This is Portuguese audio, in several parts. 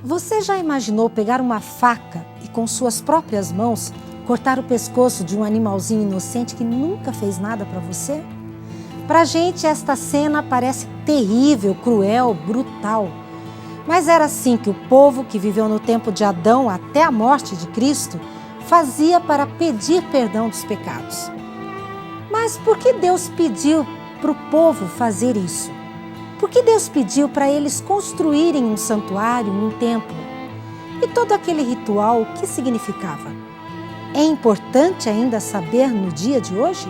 Você já imaginou pegar uma faca e com suas próprias mãos cortar o pescoço de um animalzinho inocente que nunca fez nada para você? Pra gente esta cena parece terrível, cruel, brutal. Mas era assim que o povo que viveu no tempo de Adão até a morte de Cristo fazia para pedir perdão dos pecados. Mas por que Deus pediu para o povo fazer isso? Por que Deus pediu para eles construírem um santuário, um templo? E todo aquele ritual, o que significava? É importante ainda saber no dia de hoje?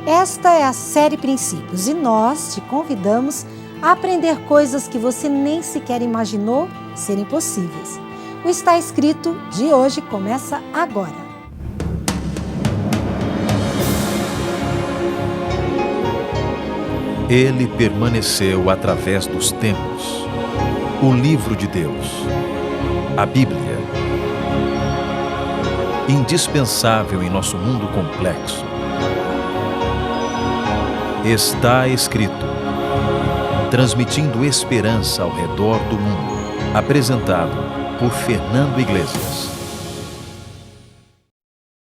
Esta é a série Princípios e nós te convidamos a aprender coisas que você nem sequer imaginou serem possíveis. O Está Escrito de hoje começa agora. Ele permaneceu através dos tempos. O livro de Deus, a Bíblia. Indispensável em nosso mundo complexo. Está escrito. Transmitindo esperança ao redor do mundo. Apresentado por Fernando Iglesias.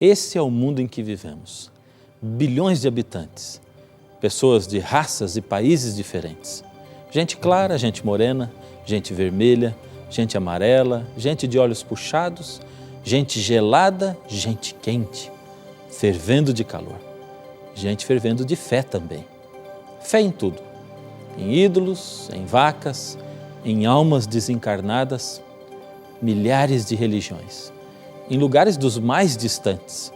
Esse é o mundo em que vivemos. Bilhões de habitantes. Pessoas de raças e países diferentes. Gente clara, gente morena, gente vermelha, gente amarela, gente de olhos puxados, gente gelada, gente quente, fervendo de calor. Gente fervendo de fé também. Fé em tudo. Em ídolos, em vacas, em almas desencarnadas, milhares de religiões. Em lugares dos mais distantes.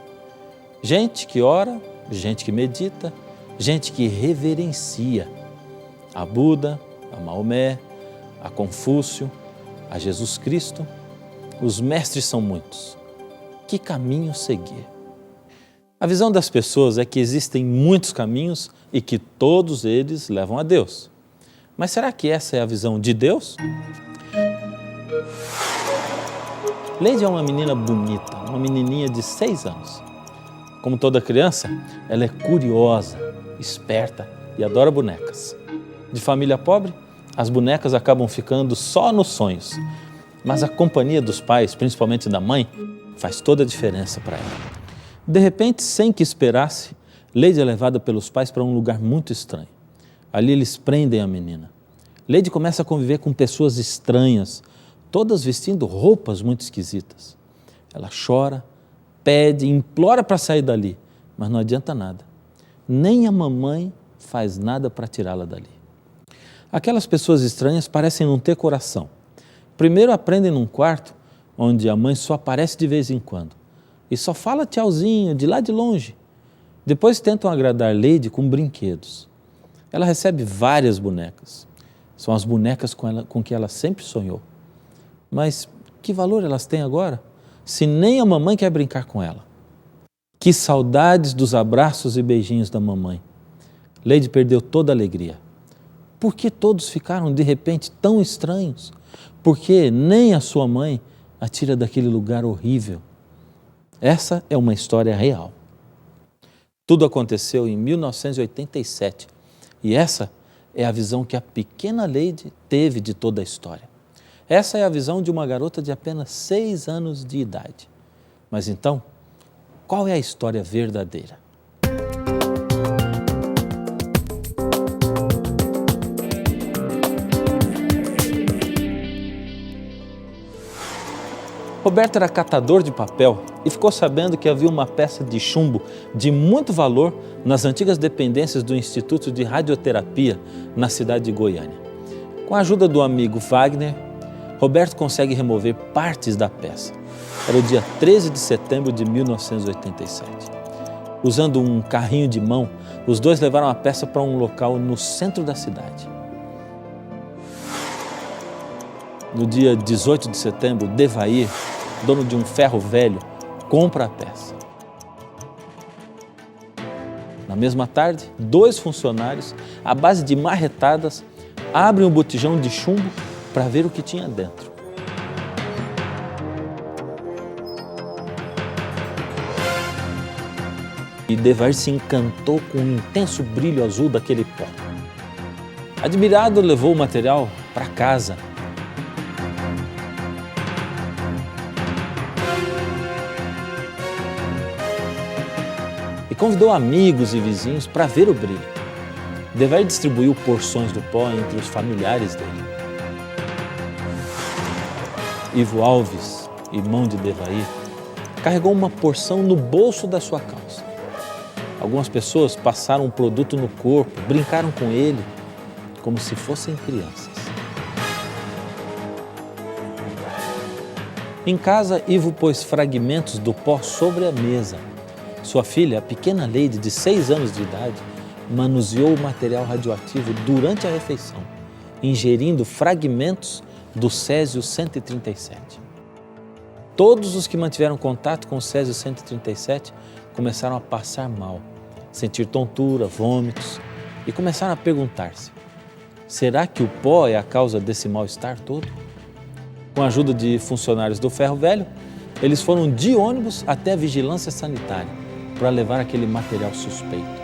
Gente que ora, gente que medita, gente que reverencia a Buda, a Maomé, a Confúcio, a Jesus Cristo. Os mestres são muitos. Que caminho seguir? A visão das pessoas é que existem muitos caminhos e que todos eles levam a Deus. Mas será que essa é a visão de Deus? Leide é uma menina bonita, uma menininha de 6 anos. Como toda criança, ela é curiosa, esperta e adora bonecas. De família pobre, as bonecas acabam ficando só nos sonhos. Mas a companhia dos pais, principalmente da mãe, faz toda a diferença para ela. De repente, sem que esperasse, Leide é levada pelos pais para um lugar muito estranho. Ali eles prendem a menina. Leide começa a conviver com pessoas estranhas, todas vestindo roupas muito esquisitas. Ela chora, pede, implora para sair dali, mas não adianta nada. Nem a mamãe faz nada para tirá-la dali. Aquelas pessoas estranhas parecem não ter coração. Primeiro aprendem num quarto, onde a mãe só aparece de vez em quando e só fala tchauzinho de lá de longe. Depois tentam agradar Leide com brinquedos. Ela recebe várias bonecas. São as bonecas com que ela sempre sonhou. Mas que valor elas têm agora, se nem a mamãe quer brincar com ela? Que saudades dos abraços e beijinhos da mamãe. Leide perdeu toda a alegria. Por que todos ficaram de repente tão estranhos? Por que nem a sua mãe a tira daquele lugar horrível? Essa é uma história real. Tudo aconteceu em 1987 e essa é a visão que a pequena Leide teve de toda a história. Essa é a visão de uma garota de apenas 6 anos de idade. Mas então, qual é a história verdadeira? Roberto era catador de papel e ficou sabendo que havia uma peça de chumbo de muito valor nas antigas dependências do Instituto de Radioterapia na cidade de Goiânia. Com a ajuda do amigo Wagner, Roberto consegue remover partes da peça. Era o dia 13 de setembro de 1987. Usando um carrinho de mão, os dois levaram a peça para um local no centro da cidade. No dia 18 de setembro, Devair, dono de um ferro velho, compra a peça. Na mesma tarde, 2 funcionários, à base de marretadas, abrem o botijão de chumbo para ver o que tinha dentro. E Devair se encantou com o intenso brilho azul daquele pó. Admirado, levou o material para casa. convidou amigos e vizinhos para ver o brilho. Devair distribuiu porções do pó entre os familiares dele. Ivo Alves, irmão de Devair, carregou uma porção no bolso da sua calça. Algumas pessoas passaram o produto no corpo, brincaram com ele, como se fossem crianças. Em casa, Ivo pôs fragmentos do pó sobre a mesa. Sua filha, a pequena Leide, de 6 anos de idade, manuseou o material radioativo durante a refeição, ingerindo fragmentos do Césio-137. Todos os que mantiveram contato com o Césio-137 começaram a passar mal, sentir tontura, vômitos e começaram a perguntar-se: será que o pó é a causa desse mal-estar todo? Com a ajuda de funcionários do Ferro Velho, eles foram de ônibus até a vigilância sanitária para levar aquele material suspeito.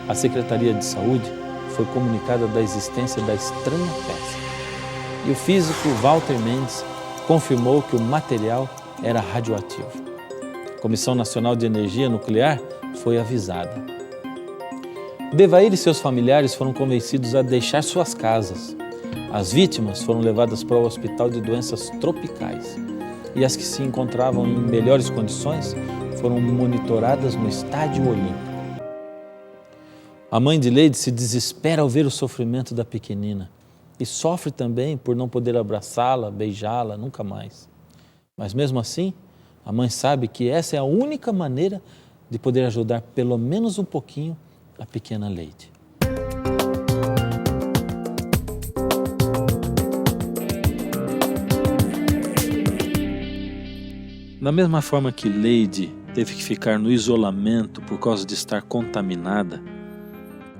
A Secretaria de Saúde foi comunicada da existência da estranha peça e o físico Walter Mendes confirmou que o material era radioativo. A Comissão Nacional de Energia Nuclear foi avisada. Devair e seus familiares foram convencidos a deixar suas casas. As vítimas foram levadas para o Hospital de Doenças Tropicais e as que se encontravam em melhores condições foram monitoradas no Estádio Olímpico. A mãe de Leide se desespera ao ver o sofrimento da pequenina e sofre também por não poder abraçá-la, beijá-la, nunca mais. Mas mesmo assim, a mãe sabe que essa é a única maneira de poder ajudar pelo menos um pouquinho a pequena Leide. Da mesma forma que Leide teve que ficar no isolamento por causa de estar contaminada,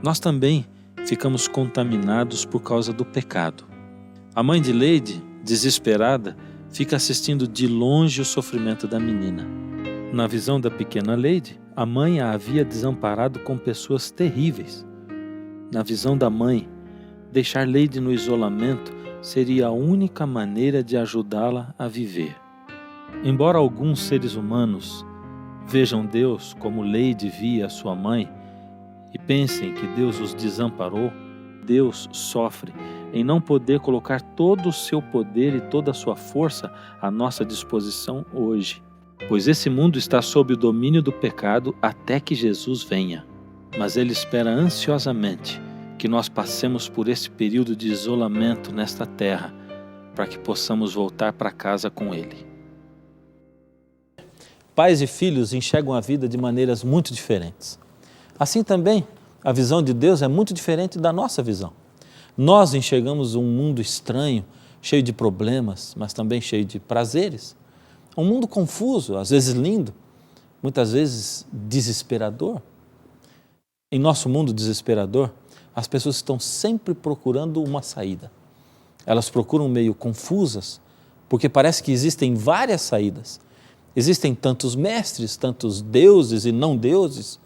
nós também ficamos contaminados por causa do pecado. A mãe de Leide, desesperada, fica assistindo de longe o sofrimento da menina. Na visão da pequena Leide, a mãe a havia desamparado com pessoas terríveis. Na visão da mãe, deixar Leide no isolamento seria a única maneira de ajudá-la a viver. Embora alguns seres humanos vejam Deus como Leide via sua mãe e pensem que Deus os desamparou, Deus sofre em não poder colocar todo o seu poder e toda a sua força à nossa disposição hoje, pois esse mundo está sob o domínio do pecado até que Jesus venha. Mas Ele espera ansiosamente que nós passemos por esse período de isolamento nesta terra, para que possamos voltar para casa com Ele. Pais e filhos enxergam a vida de maneiras muito diferentes. Assim também, a visão de Deus é muito diferente da nossa visão. Nós enxergamos um mundo estranho, cheio de problemas, mas também cheio de prazeres. Um mundo confuso, às vezes lindo, muitas vezes desesperador. Em nosso mundo desesperador, as pessoas estão sempre procurando uma saída. Elas procuram meio confusas, porque parece que existem várias saídas. Existem tantos mestres, tantos deuses e não deuses.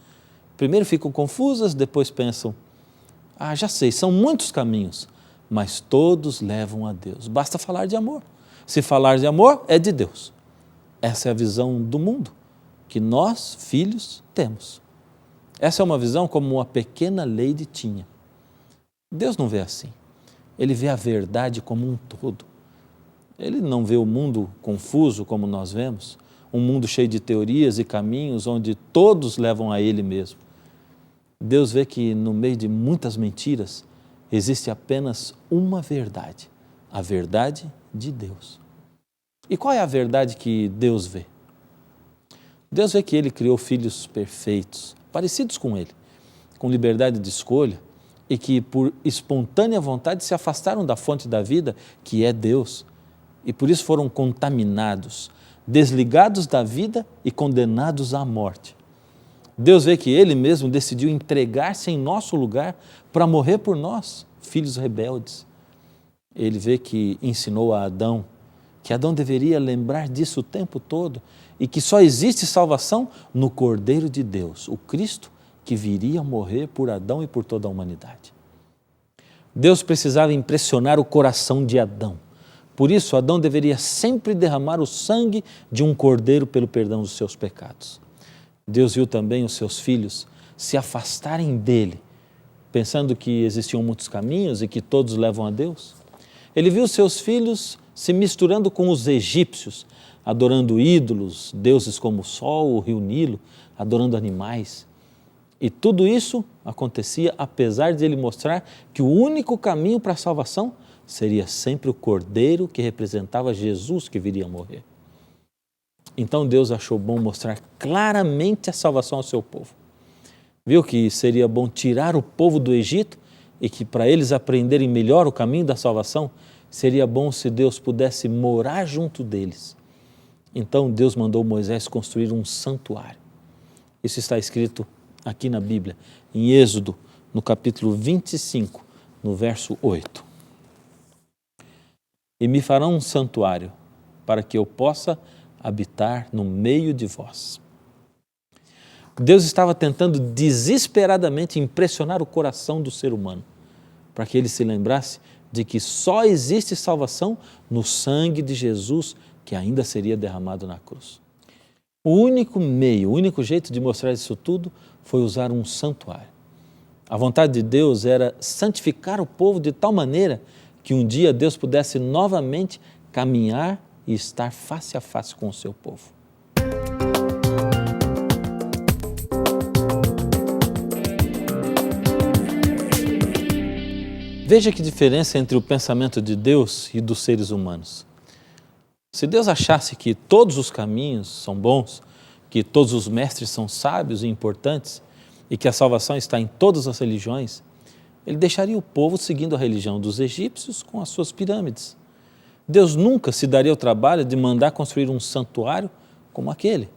Primeiro ficam confusas, depois pensam: já sei, são muitos caminhos, mas todos levam a Deus. Basta falar de amor. Se falar de amor, é de Deus. Essa é a visão do mundo que nós, filhos, temos. Essa é uma visão como uma pequena Leide tinha. Deus não vê assim. Ele vê a verdade como um todo. Ele não vê o mundo confuso como nós vemos, um mundo cheio de teorias e caminhos onde todos levam a Ele mesmo. Deus vê que no meio de muitas mentiras existe apenas uma verdade, a verdade de Deus. E qual é a verdade que Deus vê? Deus vê que Ele criou filhos perfeitos, parecidos com Ele, com liberdade de escolha e que por espontânea vontade se afastaram da fonte da vida, que é Deus, e por isso foram contaminados, desligados da vida e condenados à morte. Deus vê que Ele mesmo decidiu entregar-se em nosso lugar para morrer por nós, filhos rebeldes. Ele vê que ensinou a Adão que Adão deveria lembrar disso o tempo todo e que só existe salvação no Cordeiro de Deus, o Cristo que viria morrer por Adão e por toda a humanidade. Deus precisava impressionar o coração de Adão. Por isso, Adão deveria sempre derramar o sangue de um cordeiro pelo perdão dos seus pecados. Deus viu também os seus filhos se afastarem dele, pensando que existiam muitos caminhos e que todos levam a Deus. Ele viu seus filhos se misturando com os egípcios, adorando ídolos, deuses como o sol, o rio Nilo, adorando animais. E tudo isso acontecia apesar de ele mostrar que o único caminho para a salvação seria sempre o Cordeiro que representava Jesus que viria a morrer. Então Deus achou bom mostrar claramente a salvação ao seu povo. Viu que seria bom tirar o povo do Egito e que para eles aprenderem melhor o caminho da salvação, seria bom se Deus pudesse morar junto deles. Então Deus mandou Moisés construir um santuário. Isso está escrito aqui na Bíblia, em Êxodo, no capítulo 25, no verso 8. E me farão um santuário para que eu possa habitar no meio de vós. Deus estava tentando desesperadamente impressionar o coração do ser humano, para que ele se lembrasse de que só existe salvação no sangue de Jesus que ainda seria derramado na cruz. O único meio, o único jeito de mostrar isso tudo foi usar um santuário. A vontade de Deus era santificar o povo de tal maneira que um dia Deus pudesse novamente caminhar e estar face a face com o seu povo. Veja que diferença entre o pensamento de Deus e dos seres humanos. Se Deus achasse que todos os caminhos são bons, que todos os mestres são sábios e importantes e que a salvação está em todas as religiões, Ele deixaria o povo seguindo a religião dos egípcios com as suas pirâmides. Deus nunca se daria o trabalho de mandar construir um santuário como aquele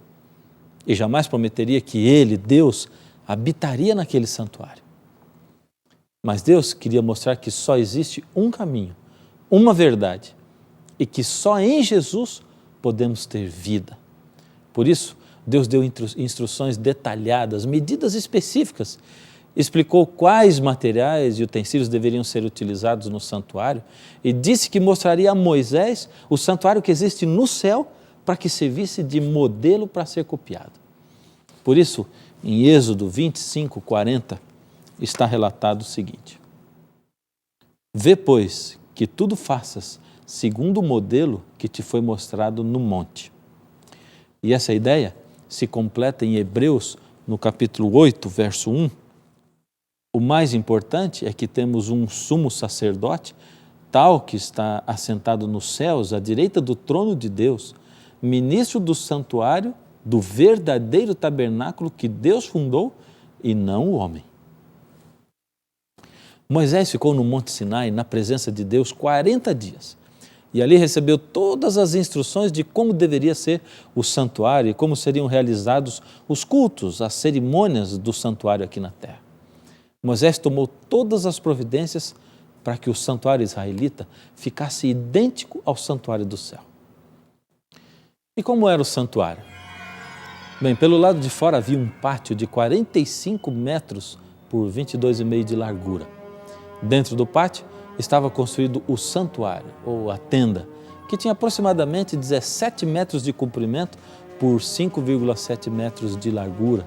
e jamais prometeria que Ele, Deus, habitaria naquele santuário. Mas Deus queria mostrar que só existe um caminho, uma verdade, e que só em Jesus podemos ter vida. Por isso, Deus deu instruções detalhadas, medidas específicas, explicou quais materiais e utensílios deveriam ser utilizados no santuário e disse que mostraria a Moisés o santuário que existe no céu para que servisse de modelo para ser copiado. Por isso, em Êxodo 25, 40, está relatado o seguinte: Vê, pois, que tudo faças segundo o modelo que te foi mostrado no monte. E essa ideia se completa em Hebreus, no capítulo 8, verso 1. O mais importante é que temos um sumo sacerdote, tal que está assentado nos céus, à direita do trono de Deus, ministro do santuário, do verdadeiro tabernáculo que Deus fundou e não o homem. Moisés ficou no Monte Sinai, na presença de Deus, 40 dias. E ali recebeu todas as instruções de como deveria ser o santuário e como seriam realizados os cultos, as cerimônias do santuário aqui na terra. Moisés tomou todas as providências para que o santuário israelita ficasse idêntico ao santuário do céu. E como era o santuário? Bem, pelo lado de fora havia um pátio de 45 metros por 22,5 de largura. Dentro do pátio estava construído o santuário, ou a tenda, que tinha aproximadamente 17 metros de comprimento por 5,7 metros de largura.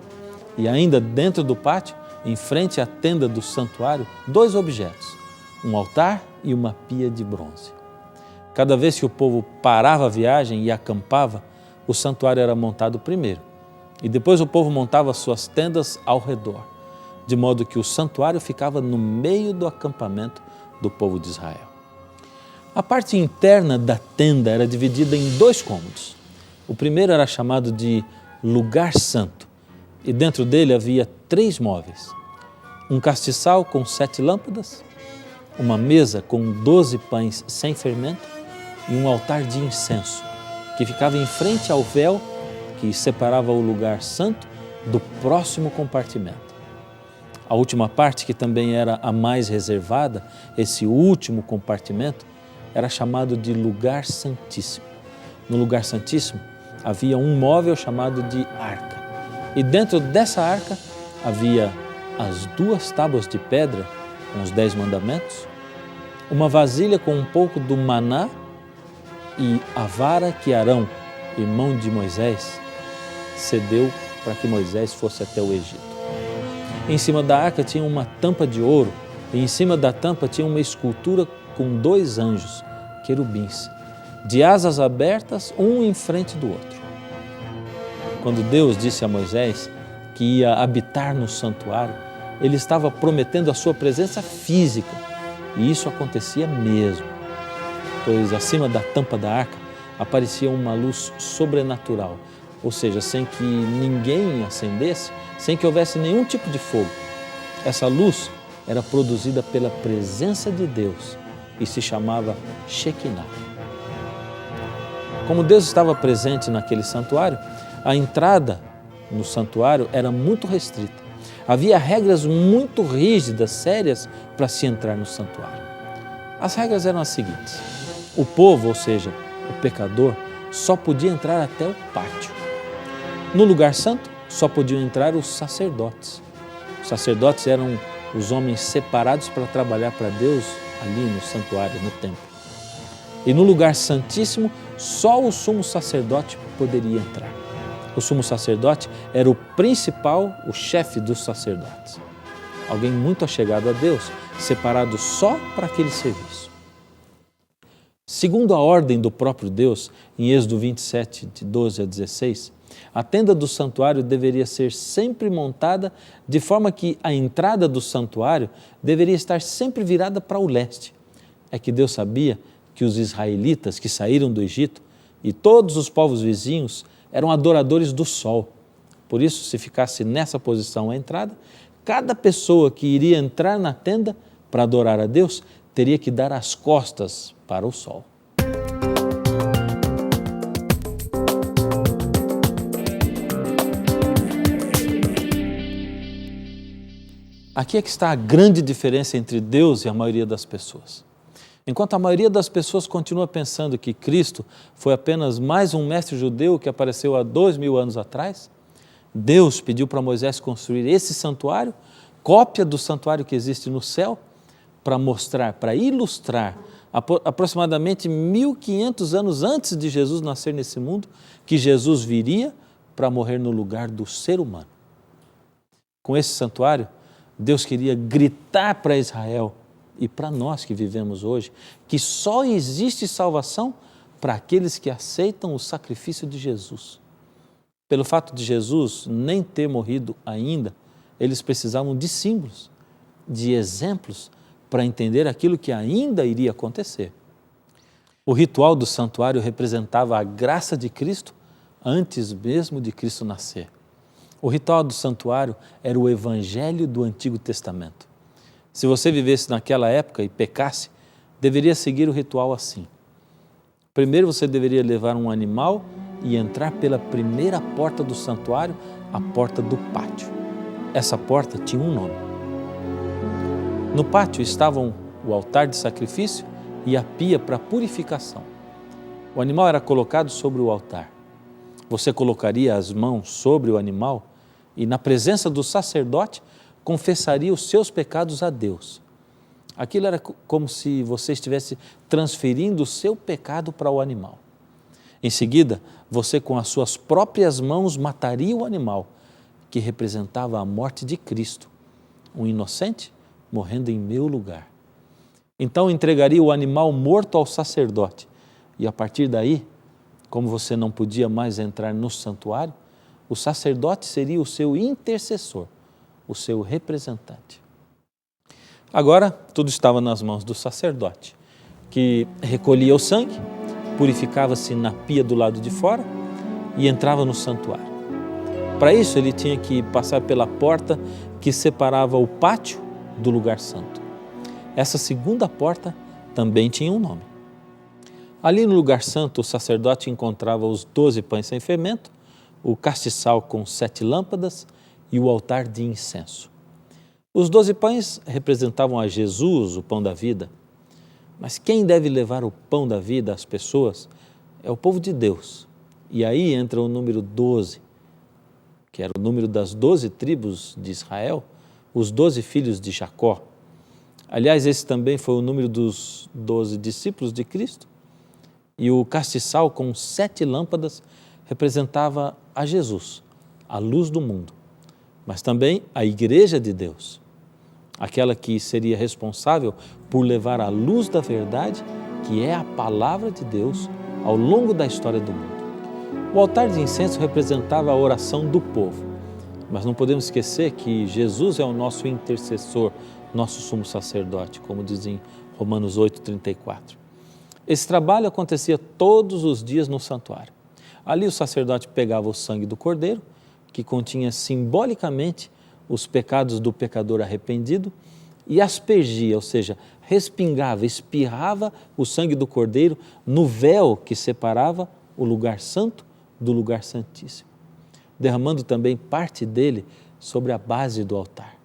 E ainda dentro do pátio, em frente à tenda do santuário, 2 objetos, um altar e uma pia de bronze. Cada vez que o povo parava a viagem e acampava, o santuário era montado primeiro, e depois o povo montava suas tendas ao redor, de modo que o santuário ficava no meio do acampamento do povo de Israel. A parte interna da tenda era dividida em 2 cômodos. O primeiro era chamado de lugar santo, e dentro dele havia 3 móveis. Um castiçal com 7 lâmpadas, uma mesa com 12 pães sem fermento e um altar de incenso, que ficava em frente ao véu que separava o lugar santo do próximo compartimento. A última parte, que também era a mais reservada, esse último compartimento, era chamado de lugar santíssimo. No lugar santíssimo havia um móvel chamado de arca. E dentro dessa arca havia as 2 tábuas de pedra com os 10 mandamentos, uma vasilha com um pouco do maná e a vara que Arão, irmão de Moisés, cedeu para que Moisés fosse até o Egito. Em cima da arca tinha uma tampa de ouro e em cima da tampa tinha uma escultura com 2 anjos, querubins, de asas abertas, um em frente do outro. Quando Deus disse a Moisés que ia habitar no santuário, ele estava prometendo a sua presença física, e isso acontecia mesmo, pois acima da tampa da arca aparecia uma luz sobrenatural, ou seja, sem que ninguém acendesse, sem que houvesse nenhum tipo de fogo. Essa luz era produzida pela presença de Deus e se chamava Shekinah. Como Deus estava presente naquele santuário, a entrada no santuário era muito restrita. Havia regras muito rígidas, sérias, para se entrar no santuário. As regras eram as seguintes: o povo, ou seja, o pecador, só podia entrar até o pátio. No lugar santo, só podiam entrar os sacerdotes. Os sacerdotes eram os homens separados para trabalhar para Deus ali no santuário, no templo. E no lugar santíssimo, só o sumo sacerdote poderia entrar. O sumo sacerdote era o principal, o chefe dos sacerdotes. Alguém muito achegado a Deus, separado só para aquele serviço. Segundo a ordem do próprio Deus, em Êxodo 27, de 12 a 16, a tenda do santuário deveria ser sempre montada de forma que a entrada do santuário deveria estar sempre virada para o leste. É que Deus sabia que os israelitas que saíram do Egito e todos os povos vizinhos eram adoradores do sol. Por isso, se ficasse nessa posição a entrada, cada pessoa que iria entrar na tenda para adorar a Deus teria que dar as costas para o sol. Aqui é que está a grande diferença entre Deus e a maioria das pessoas. Enquanto a maioria das pessoas continua pensando que Cristo foi apenas mais um mestre judeu que apareceu há 2000 anos atrás, Deus pediu para Moisés construir esse santuário, cópia do santuário que existe no céu, para mostrar, para ilustrar, aproximadamente 1500 anos antes de Jesus nascer nesse mundo, que Jesus viria para morrer no lugar do ser humano. Com esse santuário, Deus queria gritar para Israel e para nós que vivemos hoje, que só existe salvação para aqueles que aceitam o sacrifício de Jesus. Pelo fato de Jesus nem ter morrido ainda, eles precisavam de símbolos, de exemplos, para entender aquilo que ainda iria acontecer. O ritual do santuário representava a graça de Cristo antes mesmo de Cristo nascer. O ritual do santuário era o evangelho do Antigo Testamento. Se você vivesse naquela época e pecasse, deveria seguir o ritual assim. Primeiro você deveria levar um animal e entrar pela primeira porta do santuário, a porta do pátio. Essa porta tinha um nome. No pátio estavam o altar de sacrifício e a pia para purificação. O animal era colocado sobre o altar. Você colocaria as mãos sobre o animal e, na presença do sacerdote, confessaria os seus pecados a Deus. Aquilo era como se você estivesse transferindo o seu pecado para o animal. Em seguida, você com as suas próprias mãos mataria o animal, que representava a morte de Cristo, um inocente morrendo em meu lugar. Então entregaria o animal morto ao sacerdote e a partir daí, como você não podia mais entrar no santuário, o sacerdote seria o seu intercessor, o seu representante. Agora, tudo estava nas mãos do sacerdote, que recolhia o sangue, purificava-se na pia do lado de fora e entrava no santuário. Para isso, ele tinha que passar pela porta que separava o pátio do lugar santo. Essa segunda porta também tinha um nome. Ali no lugar santo, o sacerdote encontrava os 12 pães sem fermento, o castiçal com 7 lâmpadas e o altar de incenso. Os 12 pães representavam a Jesus, o pão da vida. Mas quem deve levar o pão da vida às pessoas é o povo de Deus. E aí entra o número 12, que era o número das 12 tribos de Israel, os 12 filhos de Jacó. Aliás, esse também foi o número dos 12 discípulos de Cristo. E o castiçal com 7 lâmpadas representava a Jesus, a luz do mundo, mas também a igreja de Deus, aquela que seria responsável por levar a luz da verdade, que é a palavra de Deus, ao longo da história do mundo. O altar de incenso representava a oração do povo, mas não podemos esquecer que Jesus é o nosso intercessor, nosso sumo sacerdote, como diz em Romanos 8,34. Esse trabalho acontecia todos os dias no santuário. Ali o sacerdote pegava o sangue do cordeiro, que continha simbolicamente os pecados do pecador arrependido, e aspergia, ou seja, respingava, espirrava o sangue do cordeiro no véu que separava o lugar santo do lugar santíssimo, derramando também parte dele sobre a base do altar.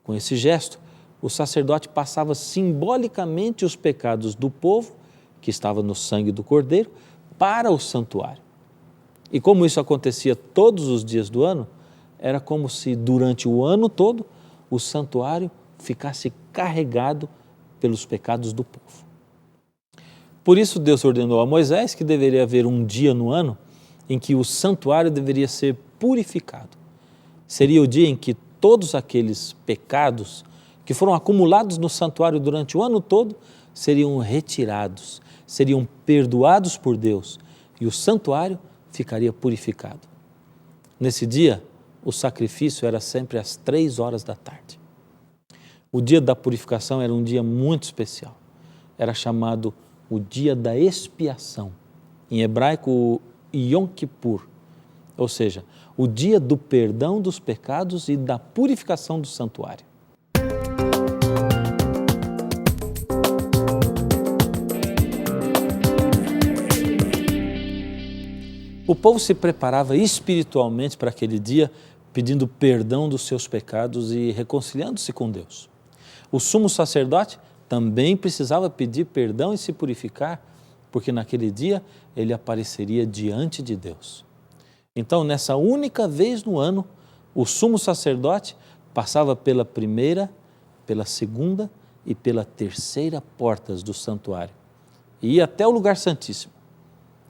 Com esse gesto, o sacerdote passava simbolicamente os pecados do povo, que estava no sangue do cordeiro, para o santuário. E como isso acontecia todos os dias do ano, era como se durante o ano todo o santuário ficasse carregado pelos pecados do povo. Por isso Deus ordenou a Moisés que deveria haver um dia no ano em que o santuário deveria ser purificado. Seria o dia em que todos aqueles pecados que foram acumulados no santuário durante o ano todo seriam retirados, seriam perdoados por Deus e o santuário ficaria purificado. Nesse dia, o sacrifício era sempre às 3 horas da tarde. O dia da purificação era um dia muito especial. Era chamado o dia da expiação. Em hebraico, o Yom Kippur, ou seja, o dia do perdão dos pecados e da purificação do santuário. O povo se preparava espiritualmente para aquele dia, pedindo perdão dos seus pecados e reconciliando-se com Deus. O sumo sacerdote também precisava pedir perdão e se purificar, porque naquele dia ele apareceria diante de Deus. Então, nessa única vez no ano, o sumo sacerdote passava pela primeira, pela segunda e pela terceira portas do santuário e ia até o lugar santíssimo.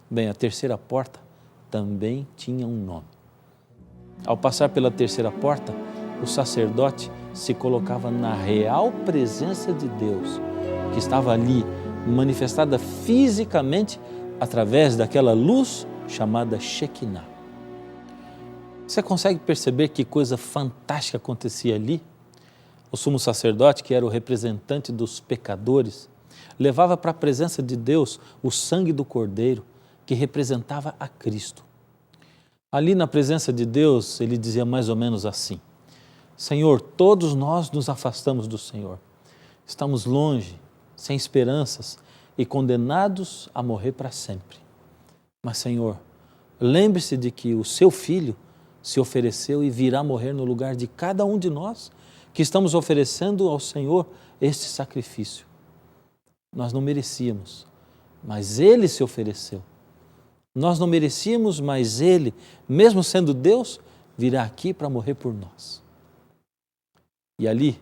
Bem, a terceira porta também tinha um nome. Ao passar pela terceira porta, o sacerdote se colocava na real presença de Deus, que estava ali, manifestada fisicamente através daquela luz chamada Shekinah. Você consegue perceber que coisa fantástica acontecia ali? O sumo sacerdote, que era o representante dos pecadores, levava para a presença de Deus o sangue do cordeiro, que representava a Cristo. Ali na presença de Deus, ele dizia mais ou menos assim: Senhor, todos nós nos afastamos do Senhor. Estamos longe, sem esperanças e condenados a morrer para sempre. Mas, Senhor, lembre-se de que o seu Filho se ofereceu e virá morrer no lugar de cada um de nós que estamos oferecendo ao Senhor este sacrifício. Nós não merecíamos, mas Ele se ofereceu. Nós não merecíamos, mas Ele, mesmo sendo Deus, virá aqui para morrer por nós. E ali,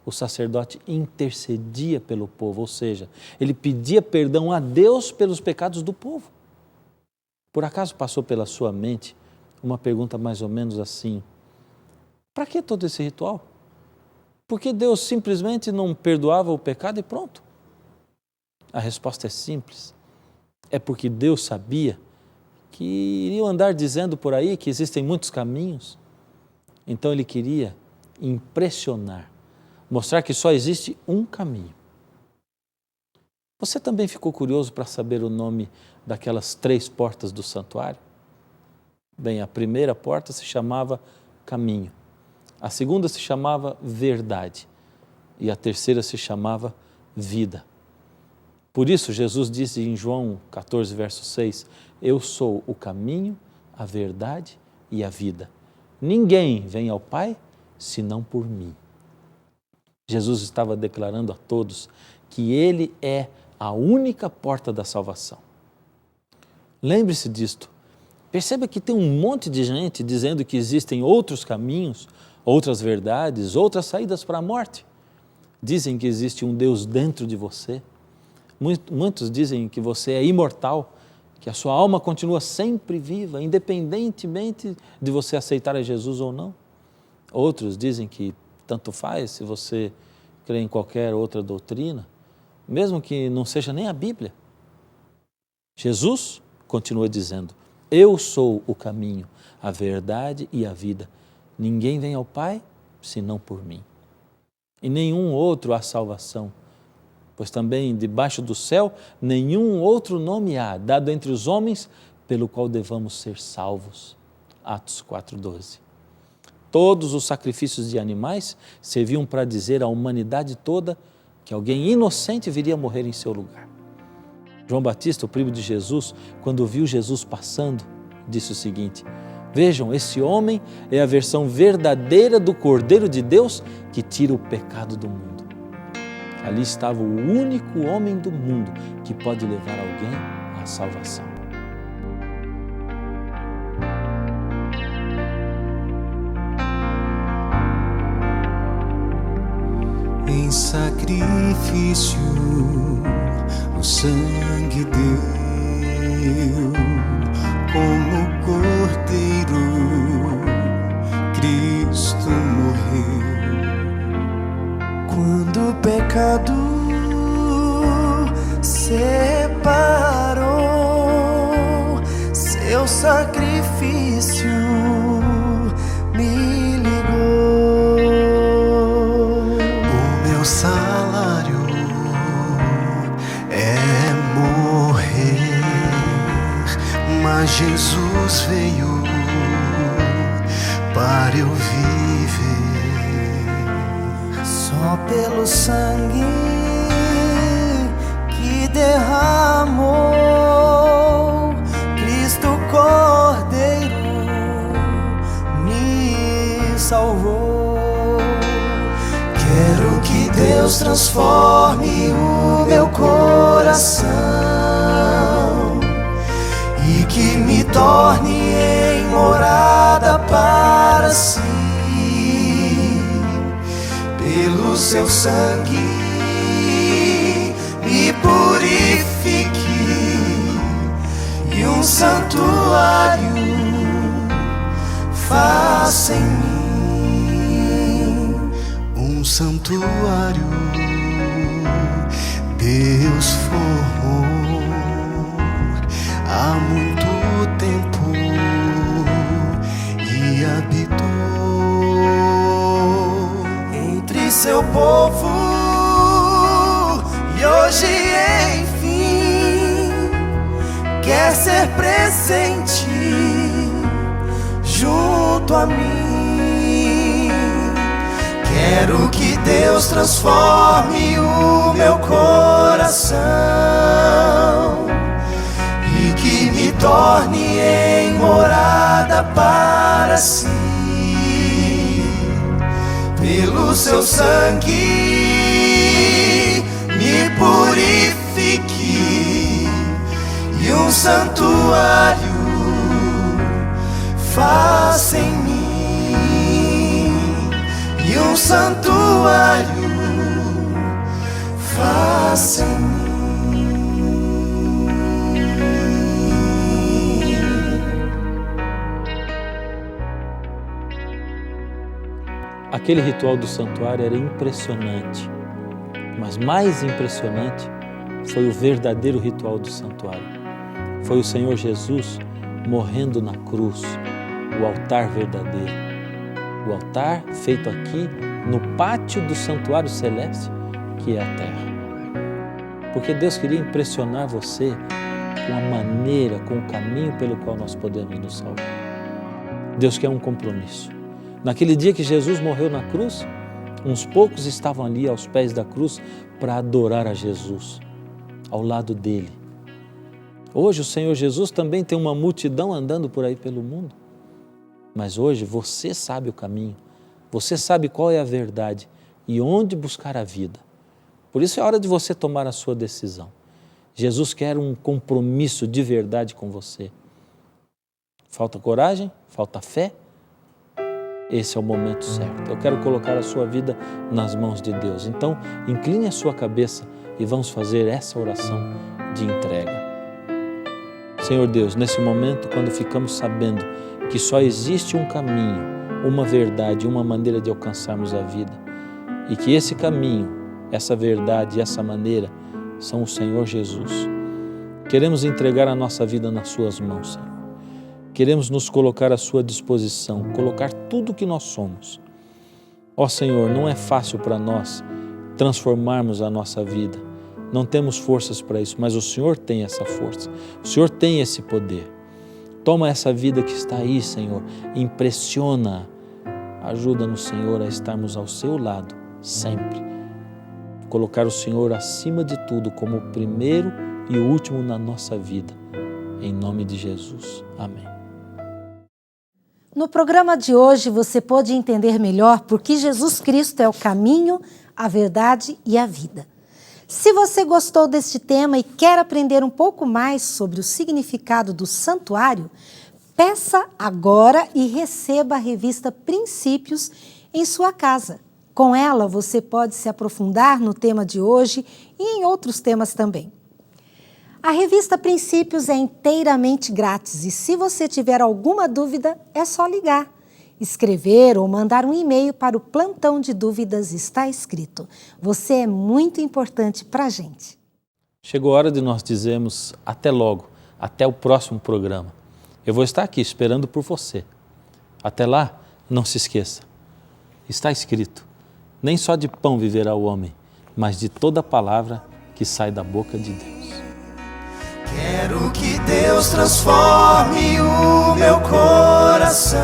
o sacerdote intercedia pelo povo, ou seja, ele pedia perdão a Deus pelos pecados do povo. Por acaso passou pela sua mente uma pergunta mais ou menos assim: para que todo esse ritual? Por que Deus simplesmente não perdoava o pecado e pronto? A resposta é simples. É porque Deus sabia que iriam andar dizendo por aí que existem muitos caminhos. Então Ele queria impressionar, mostrar que só existe um caminho. Você também ficou curioso para saber o nome daquelas 3 portas do santuário? Bem, a primeira porta se chamava Caminho, a segunda se chamava Verdade e a terceira se chamava Vida. Por isso, Jesus disse em João 14, verso 6, eu sou o caminho, a verdade e a vida. Ninguém vem ao Pai senão por mim. Jesus estava declarando a todos que Ele é a única porta da salvação. Lembre-se disto. Perceba que tem um monte de gente dizendo que existem outros caminhos, outras verdades, outras saídas para a morte. Dizem que existe um Deus dentro de você. Muitos dizem que você é imortal, que a sua alma continua sempre viva, independentemente de você aceitar a Jesus ou não. Outros dizem que tanto faz se você crê em qualquer outra doutrina, mesmo que não seja nem a Bíblia. Jesus continua dizendo: eu sou o caminho, a verdade e a vida. Ninguém vem ao Pai senão por mim. Em nenhum outro há salvação, pois também debaixo do céu nenhum outro nome há dado entre os homens pelo qual devamos ser salvos. Atos 4,12. Todos os sacrifícios de animais serviam para dizer à humanidade toda que alguém inocente viria morrer em seu lugar. João Batista, o primo de Jesus, quando viu Jesus passando, disse o seguinte: vejam, esse homem é a versão verdadeira do Cordeiro de Deus que tira o pecado do mundo. Ali estava o único homem do mundo que pode levar alguém à salvação. Em sacrifício, o sangue deu, como cordeiro, Cristo morreu. Quando o pecado separou, seu sacrifício me ligou. O meu salário é morrer, mas Jesus veio para eu viver. Só pelo sangue que derramou, Cristo Cordeiro me salvou. Quero que Deus transforme o meu coração e que me torne em morada para si. Pelo seu sangue me purifique e um santuário faça em mim. Um santuário Deus formou há muito tempo e habitou entre seu povo, e hoje enfim quer ser presente junto a mim. Quero que Deus transforme o meu coração e que me torne em morada para si. Pelo seu sangue me purifique e um santuário faça em mim. E um santuário faça em mim. Aquele ritual do santuário era impressionante, mas mais impressionante foi o verdadeiro ritual do santuário. Foi o Senhor Jesus morrendo na cruz, o altar verdadeiro. O altar feito aqui no pátio do santuário celeste, que é a terra. Porque Deus queria impressionar você com a maneira, com o caminho pelo qual nós podemos nos salvar. Deus quer um compromisso. Naquele dia que Jesus morreu na cruz, uns poucos estavam ali aos pés da cruz para adorar a Jesus, ao lado dele. Hoje o Senhor Jesus também tem uma multidão andando por aí pelo mundo. Mas hoje você sabe o caminho, você sabe qual é a verdade e onde buscar a vida. Por isso é hora de você tomar a sua decisão. Jesus quer um compromisso de verdade com você. Falta coragem? Falta fé? Esse é o momento certo. Eu quero colocar a sua vida nas mãos de Deus. Então, incline a sua cabeça e vamos fazer essa oração de entrega. Senhor Deus, nesse momento, quando ficamos sabendo que só existe um caminho, uma verdade, uma maneira de alcançarmos a vida, e que esse caminho, essa verdade e essa maneira são o Senhor Jesus, queremos entregar a nossa vida nas suas mãos, Senhor. Queremos nos colocar à sua disposição, colocar tudo o que nós somos. Ó Senhor, não é fácil para nós transformarmos a nossa vida. Não temos forças para isso, mas o Senhor tem essa força. O Senhor tem esse poder. Toma essa vida que está aí, Senhor, impressiona. Ajuda-nos, Senhor, a estarmos ao seu lado, sempre. Colocar o Senhor acima de tudo, como o primeiro e o último na nossa vida. Em nome de Jesus. Amém. No programa de hoje você pôde entender melhor por que Jesus Cristo é o caminho, a verdade e a vida. Se você gostou deste tema e quer aprender um pouco mais sobre o significado do santuário, peça agora e receba a revista Princípios em sua casa. Com ela você pode se aprofundar no tema de hoje e em outros temas também. A revista Princípios é inteiramente grátis e se você tiver alguma dúvida, é só ligar, escrever ou mandar um e-mail para o plantão de dúvidas está escrito. Você é muito importante para a gente. Chegou a hora de nós dizermos até logo, até o próximo programa. Eu vou estar aqui esperando por você. Até lá, não se esqueça, está escrito, nem só de pão viverá o homem, mas de toda palavra que sai da boca de Deus. Quero que Deus transforme o meu coração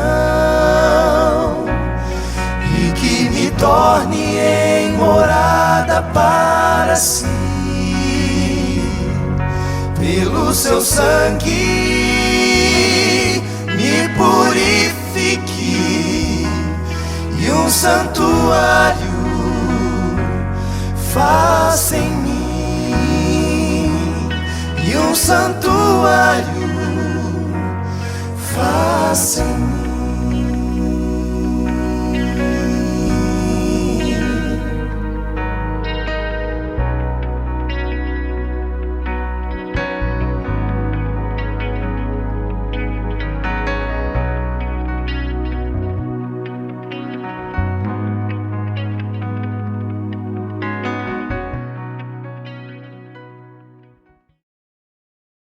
e que me torne em morada para si. Pelo seu sangue me purifique e um santuário faça em mim. E um santuário faça em mim.